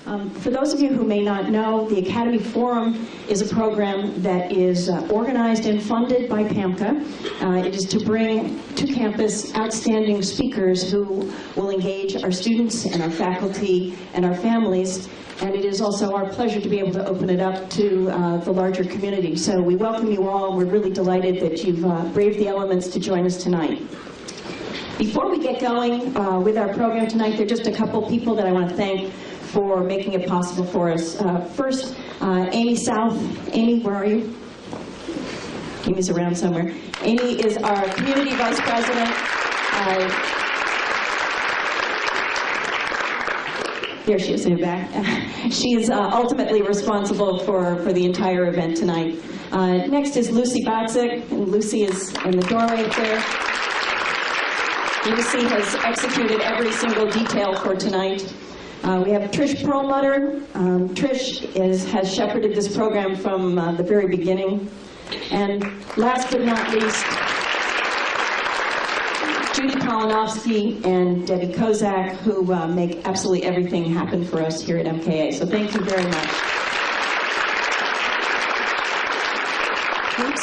For those of you who may not know, the Academy Forum is a program that is organized and funded by PAMCA. It is to bring to campus outstanding speakers who will engage our students and our faculty and our families. And it is also our pleasure to be able to open it up to the larger community. So we welcome you all. We're really delighted that you've braved the elements to join us tonight. Before we get going with our program tonight, there are just a couple people that I want to thank for making it possible for us. First, Amy South. Amy, where are you? Amy's around somewhere. Amy is our Community Vice President. There she is in the back. She is ultimately responsible for the entire event tonight. Next is Lucy Batzik, and Lucy is in the doorway up there. Lucy has executed every single detail for tonight. We have Trish Perlmutter. Trish has shepherded this program from the very beginning. And last but not least, Judy Polinovsky and Debbie Kozak, who make absolutely everything happen for us here at MKA. So thank you very much.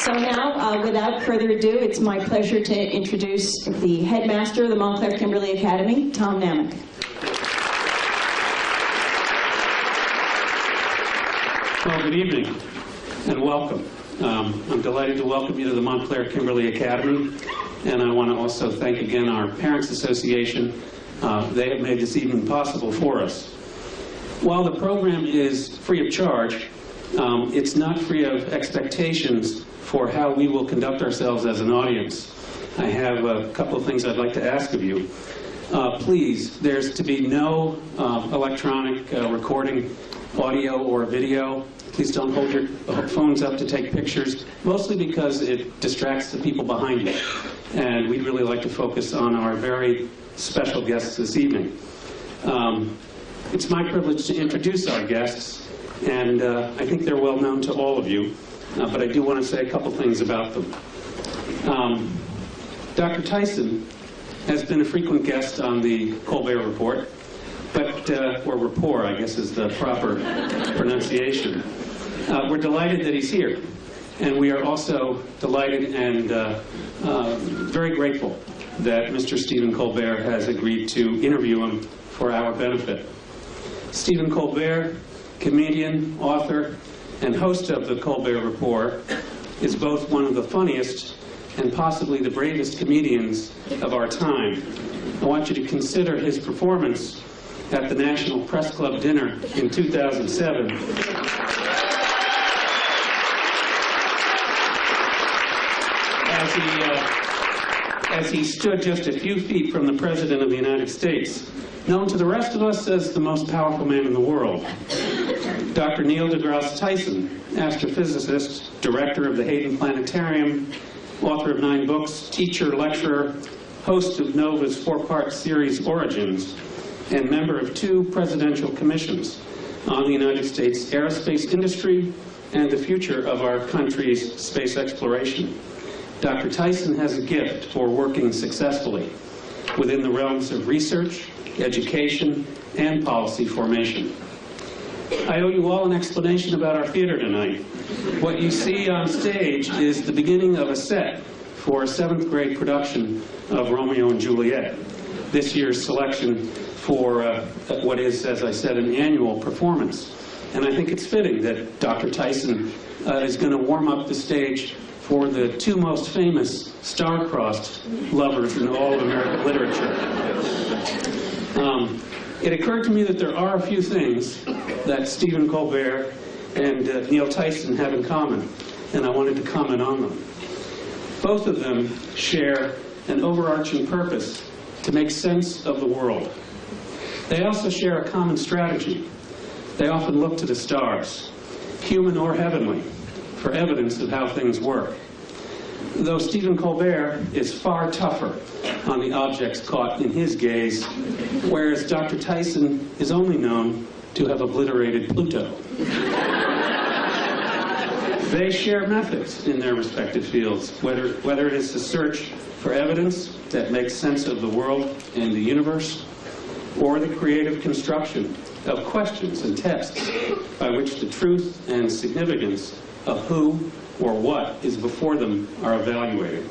So now, without further ado, it's my pleasure to introduce the headmaster of the Montclair Kimberly Academy, Tom Namick. Well, good evening and welcome. I'm delighted to welcome you to the Montclair Kimberly Academy, and I want to also thank again our Parents Association. They have made this evening possible for us. While the program is free of charge, it's not free of expectations for how we will conduct ourselves as an audience. I have a couple of things I'd like to ask of you. Please, there's to be no electronic recording, audio or video. Please don't hold your phones up to take pictures, mostly because it distracts the people behind you. And we'd really like to focus on our very special guests this evening. It's my privilege to introduce our guests, and I think they're well known to all of you, but I do want to say a couple things about them. Dr. Tyson has been a frequent guest on the Colbert Report, or rapport, I guess is the proper pronunciation. We're delighted that he's here, and we are also delighted and very grateful that Mr. Stephen Colbert has agreed to interview him for our benefit. Stephen Colbert, comedian, author, and host of the Colbert Report, is both one of the funniest and possibly the bravest comedians of our time. I want you to consider his performance at the National Press Club dinner in 2007. As he stood just a few feet from the President of the United States, known to the rest of us as the most powerful man in the world. Dr. Neil deGrasse Tyson, astrophysicist, director of the Hayden Planetarium, author of 9 books, teacher, lecturer, host of NOVA's 4-part series Origins, and member of 2 presidential commissions on the United States aerospace industry and the future of our country's space exploration. Dr. Tyson has a gift for working successfully within the realms of research, education, and policy formation. I owe you all an explanation about our theater tonight. What you see on stage is the beginning of a set for a 7th grade production of Romeo and Juliet. This year's selection for what is, as I said, an annual performance. And I think it's fitting that Dr. Tyson is going to warm up the stage for the 2 most famous star-crossed lovers in all of American literature. It occurred to me that there are a few things that Stephen Colbert and Neil Tyson have in common, and I wanted to comment on them. Both of them share an overarching purpose to make sense of the world. They also share a common strategy. They often look to the stars, human or heavenly, for evidence of how things work. Though Stephen Colbert is far tougher on the objects caught in his gaze, whereas Dr. Tyson is only known to have obliterated Pluto. They share methods in their respective fields, whether it is the search for evidence that makes sense of the world and the universe, or the creative construction of questions and tests by which the truth and significance of who or what is before them are evaluated.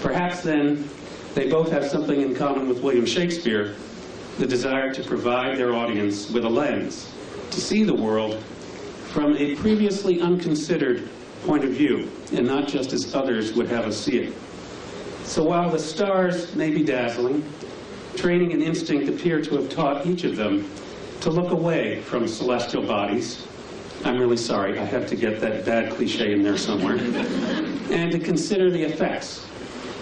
Perhaps then, they both have something in common with William Shakespeare, the desire to provide their audience with a lens, to see the world from a previously unconsidered point of view, and not just as others would have us see it. So while the stars may be dazzling, training and instinct appear to have taught each of them to look away from celestial bodies. I'm really sorry, I have to get that bad cliche in there somewhere. And to consider the effects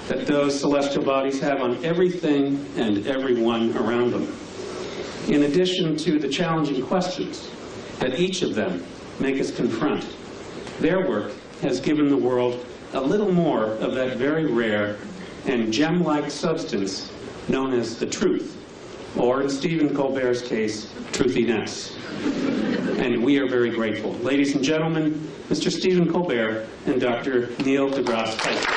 that those celestial bodies have on everything and everyone around them. In addition to the challenging questions that each of them make us confront, their work has given the world a little more of that very rare and gem-like substance known as the truth, or in Stephen Colbert's case, truthiness. And we are very grateful. Ladies and gentlemen, Mr. Stephen Colbert and Dr. Neil deGrasse Tyson.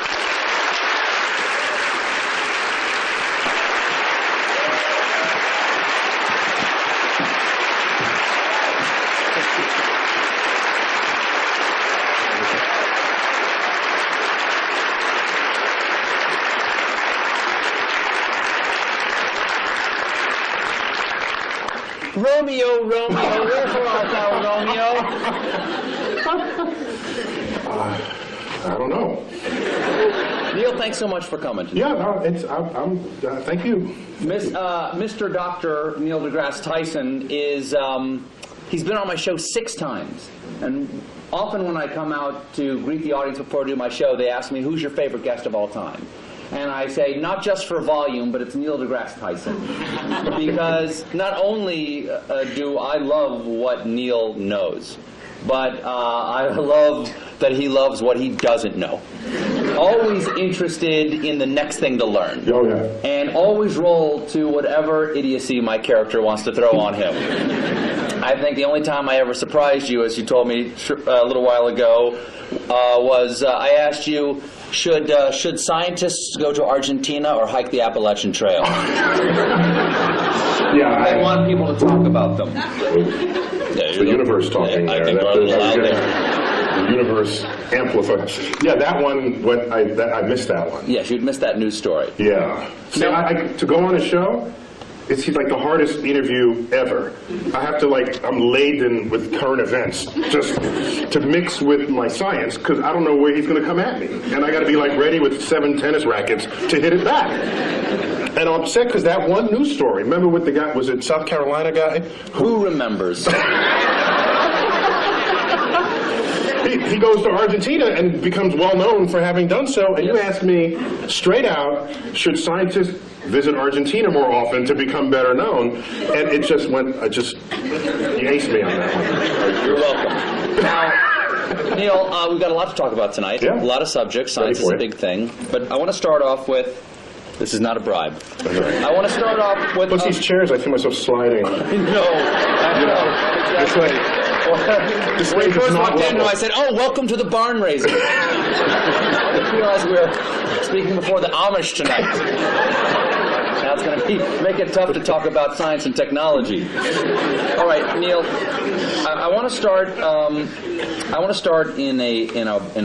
Romeo, Romeo, wherefore art thou, Romeo? I don't know. Neil, thanks so much for coming today. Yeah, no, thank you. Mr. Dr. Neil deGrasse Tyson is, he's been on my show 6 times. And often when I come out to greet the audience before I do my show, they ask me, who's your favorite guest of all time? And I say, not just for volume, but it's Neil deGrasse Tyson. Because not only do I love what Neil knows, but I love that he loves what he doesn't know. Always interested in the next thing to learn. Oh, yeah. And always roll to whatever idiocy my character wants to throw on him. I think the only time I ever surprised you, as you told me a little while ago, was I asked you, should scientists go to Argentina or hike the Appalachian Trail? Yeah, I want people to talk about them. It's the universe talking there. I think we're a little out there. The universe amplifies. Yeah, that one, I missed that one. Yes, you'd missed that news story. Yeah. See, to go on a show, it's like the hardest interview ever. I have to I'm laden with current events just to mix with my science because I don't know where he's going to come at me. And I got to be ready with 7 tennis rackets to hit it back. And I'm upset because that one news story, remember with the guy, was it South Carolina guy? Who remembers? He goes to Argentina and becomes well known for having done so. And you asked me straight out, should scientists visit Argentina more often to become better known? And it just went, you aced me on that one. You're welcome. Now, Neil, we've got a lot to talk about tonight. Yeah. A lot of subjects. Science is a big thing. But I want to start off with, this is not a bribe. Okay. I want to start off with... Plus these chairs, I feel myself sliding. No. Exactly. When we first walked in, I said, oh, welcome to the barn raising. I realized we were speaking before the Amish tonight. Now it's going to make it tough to talk about science and technology. All right, Neil, I want to start. I want to start in a